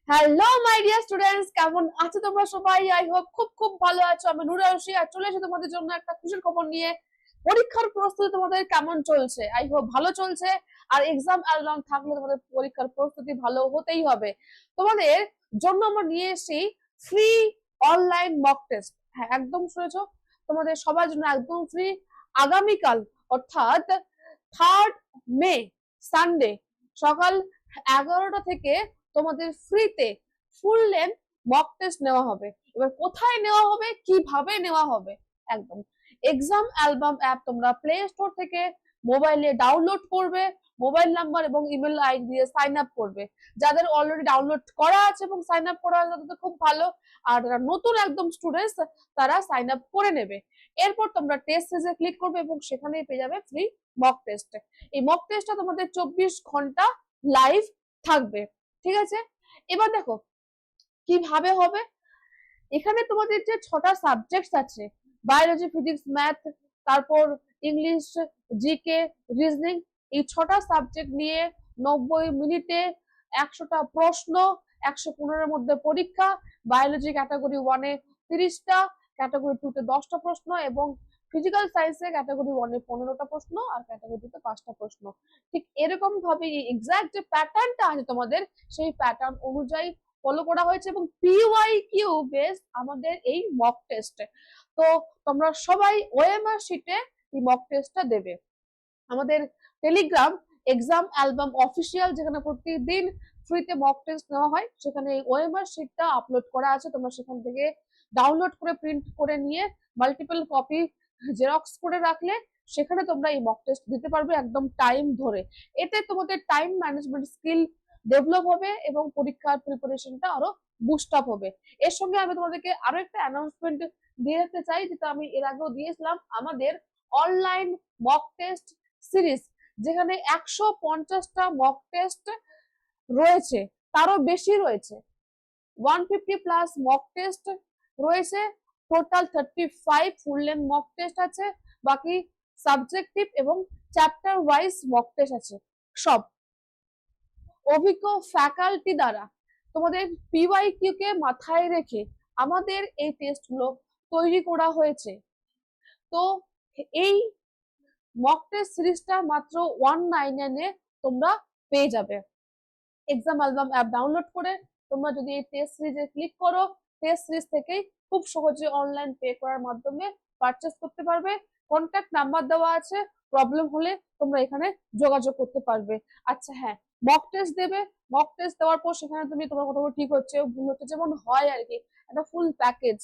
Hello my dear students, কেমন আছো তোমরা সবাই? আই হোপ খুব খুব ভালো আছো। আমি নুরায়শী আর চলে এসে তোমাদের জন্য একটা খুশির খবর নিয়ে। পরীক্ষার প্রস্তুতি তোমাদের কেমন চলছে? আই হোপ ভালো চলছে। আর এক্সাম অ্যালবাম থাকলে তোমাদের পরীক্ষার প্রস্তুতি ভালো হতেই হবে। তোমাদের জন্য আমরা নিয়ে এসেছি ফ্রি অনলাইন মক টেস্ট। হ্যাঁ, একদম শুনেছো, তোমাদের সবার জন্য একদম ফ্রি। আগামীকাল অর্থাৎ 3rd মে সানডে সকাল 11টা থেকে তোমাদের ফ্রিতে ফুল লেন্থ মক টেস্ট নেওয়া হবে। এবার কোথায় নেওয়া হবে, কিভাবে নেওয়া হবে, একদম এক্সাম অ্যালবাম অ্যাপ তোমরা প্লে স্টোর থেকে মোবাইলে ডাউনলোড করবে, মোবাইল নাম্বার এবং ইমেল আইডি দিয়ে সাইন আপ করবে। যাদের অলরেডি ডাউনলোড করা আছে এবং সাইন আপ করা আছে তাদের তো খুব ভালো, আর যারা নতুন একদম স্টুডেন্টস তারা সাইন আপ করে নেবে। এরপর তোমরা টেস্ট সিরিজে ক্লিক করবে এবং সেখানেই পেয়ে যাবে ফ্রি মক টেস্ট। এই মক টেস্টটা তোমাদের 24 ঘন্টা লাইভ থাকবে, ঠিক আছে? এবার দেখো কিভাবে হবে। এখানে তোমাদের যে 6টা সাবজেক্টস আছে, বায়োলজি, ফিজিক্স, ম্যাথ, তারপর ইংলিশ, জিকে, রিজনিং, এই 6টা সাবজেক্ট নিয়ে 90 মিনিটে 100টা প্রশ্ন, 115-এর মধ্যে পরীক্ষা। বায়োলজি ক্যাটাগরি 1-এ 30টা, ক্যাটাগরি 2-তে 10টা প্রশ্ন এবং ফিজিক্যাল সায়েন্সে ক্যাটাগরি 1-এ 15টা প্রশ্ন আর ক্যাটাগরি 2-তে 5টা প্রশ্ন। ঠিক এরকম ভাবে এক্সাক্ট যে প্যাটার্নটা আছে তোমাদের, সেই প্যাটার্ন অনুযায়ী ফলো করা হয়েছে এবং পিওয়াইকিউ বেস আমাদের এই মক টেস্ট। তো তোমরা সবাই ওএমআর শিটে এই মক টেস্টটা দেবে। আমাদের টেলিগ্রাম এক্সাম অ্যালবাম অফিসিয়াল, যেখানে প্রতিদিন ফ্রিতে মক টেস্ট নেওয়া হয়, সেখানে এই ওএমআর শিটটা আপলোড করা আছে। তোমরা সেখান থেকে ডাউনলোড করে প্রিন্ট করে নিয়ে মাল্টিপল কপি জেরক্স করে রাখলে সেখানে তোমরা এই মক টেস্ট দিতে পারবে একদম টাইম ধরে। এতে তোমাদের টাইম ম্যানেজমেন্ট স্কিল ডেভেলপ হবে এবং পরীক্ষার প্রিপারেশনটা আরো বুস্ট আপ হবে। এর সঙ্গে আমি তোমাদেরকে আরো একটা অ্যানাউন্সমেন্ট দিয়ে রাখতে চাই, যেটা আমি এর আগেও দিয়েছিলাম। আমাদের অনলাইন মক টেস্ট সিরিজ, যেখানে 150টা মক টেস্ট রয়েছে, তারও বেশি রয়েছে, 150+ মক টেস্ট রয়েছে। টোটাল 35 ফুল লেন্থ মক টেস্ট আছে, বাকি সাবজেক্টিভ এবং চ্যাপ্টার ওয়াইজ মক টেস্ট আছে। সব অভিজ্ঞ ফ্যাকাল্টি দ্বারা তোমাদের পিওয়াইকিউ কে মাথায় রেখে আমাদের এই টেস্টগুলো তৈরি করা হয়েছে। তো এই মক টেস্ট সিরিজটা মাত্র 199 তোমরা পেয়ে যাবে। এক্সাম অ্যালবাম অ্যাপ ডাউনলোড করে তোমরা যদি এই টেস্ট সিরিজে ক্লিক করো, টেস্ট সিরিজ থেকেই খুব সহজে অনলাইন পে করার মাধ্যমে পারচেস করতে পারবে। কন্ট্যাক্ট নাম্বার দেওয়া আছে, প্রবলেম হলে তোমরা এখানে যোগাযোগ করতে পারবে। আচ্ছা হ্যাঁ, মক টেস্ট দেবে, মক টেস্ট দেওয়ার পর সেখানে তুমি তোমার কতগুলো ঠিক হচ্ছে ভুল হচ্ছে যেমন হয় আর কি, একটা ফুল প্যাকেজ,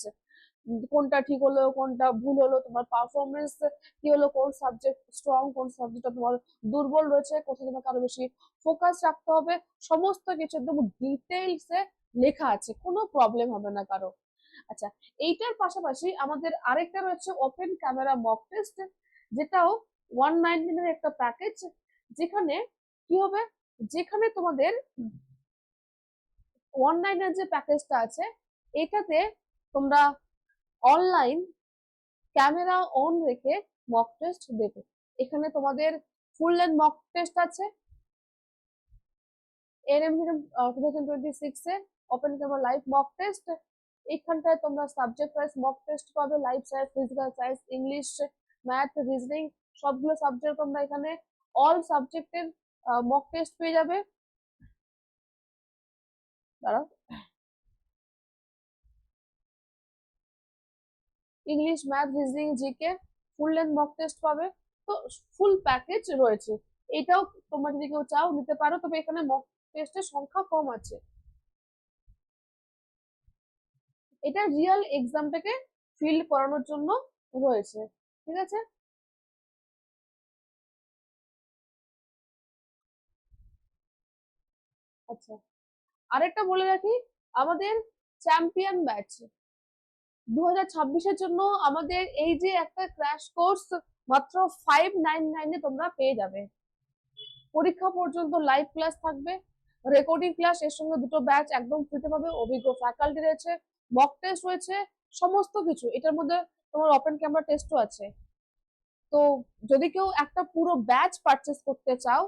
কোনটা ঠিক হলো কোনটা ভুল হলো, তোমার পারফরমেন্স কি হলো, কোন সাবজেক্ট স্ট্রং, কোন সাবজেক্টটা তোমার দুর্বল রয়েছে, কোথায় তোমাকে আরো বেশি ফোকাস রাখতে হবে, সমস্ত কিছু একদম ডিটেইলসে লেখা আছে, কোনো প্রবলেম হবে না কারো। আচ্ছা, এইটার পাশাপাশি আমাদের আরেকটা রয়েছে ওপেন ক্যামেরা মক টেস্ট, যেটাও 199 একটা প্যাকেজ। যেখানে কি হবে, যেখানে তোমাদের 199 যে প্যাকেজটা আছে, এটাতে তোমরা অনলাইন ক্যামেরা অন রেখে মক টেস্ট দেবে। এখানে তোমাদের ফুল লেন্থ মক টেস্ট আছে এনএম 2026 এ, open camera live mock test. এইখানটায় তোমরা সাবজেক্ট ওয়াইজ মক টেস্ট পাবে, life science, physical science, English, math, reasoning, সবগুলো সাবজেক্ট তোমরা এখানে অল সাবজেক্টের মক টেস্ট পেয়ে যাবে। দাঁড়াও, English, math, reasoning, GK full length mock test পাবে। তো ফুল প্যাকেজ রয়েছে। এটাও তোমরা যদি কেউ চাও নিতে পারো, তবে এখানে মক টেস্টের সংখ্যা কম আছে। এটা রিয়েল এক্সামটাকে ফিল করানোর জন্য রয়েছে, ঠিক আছে? আচ্ছা, আরেকটা বলে রাখি, আমাদের চ্যাম্পিয়ন ব্যাচ 2026-এর জন্য আমাদের এই যে একটা ক্র্যাশ কোর্স মাত্র 599 তোমরা পেয়ে যাবে। পরীক্ষা পর্যন্ত লাইভ ক্লাস থাকবে, রেকর্ডিং ক্লাস, এর সঙ্গে দুটো ব্যাচ একদম ফ্রিতে পাবে, অভিজ্ঞ ফ্যাকাল্টি রয়েছে, মক টেস্ট রয়েছে, সমস্ত কিছু। এটার মধ্যে তোমার ওপেন ক্যামেরা টেস্টও আছে। তো যদি কেউ একটা পুরো ব্যাচ পারচেস করতে চাও,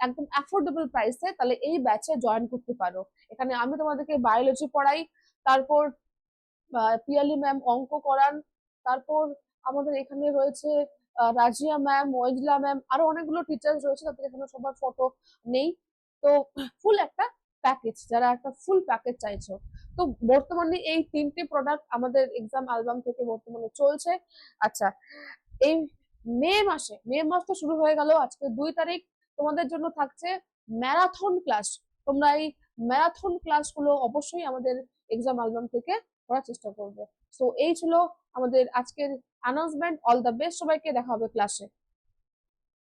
একদম অ্যাফোর্ডেবল প্রাইসে, তাহলে এই ব্যাচে জয়েন করতে পারো। এখানে আমি তোমাদেরকে বায়োলজি পড়াই, তারপর পিয়ালি ম্যাম অঙ্ক করান, তারপর আমাদের এখানে রয়েছে রাজিয়া ম্যাম, ওয়েজলা ম্যাম, আরো অনেকগুলো টিচার্স রয়েছে, তাদের এখানে সবার ফটো নেই। তো ফুল একটা প্যাকেজ, যারা একটা ফুল প্যাকেজ চাইছো। তো বর্তমানে এই 3টে প্রোডাক্ট আমাদের এক্সাম অ্যালবাম থেকে বর্তমানে চলছে। আচ্ছা, এই মে মাস তো শুরু হয়ে গেল, আজকে 2 তারিখ। তোমাদের জন্য থাকছে ম্যারাথন ক্লাস। তোমরা এই ম্যারাথন ক্লাসগুলো অবশ্যই আমাদের এক্সাম অ্যালবাম থেকে করার চেষ্টা করবে। সো এই ছিল আমাদের আজকের অ্যানাউন্সমেন্ট। অল দ্য বেস্ট সবাইকে, দেখা হবে ক্লাসে।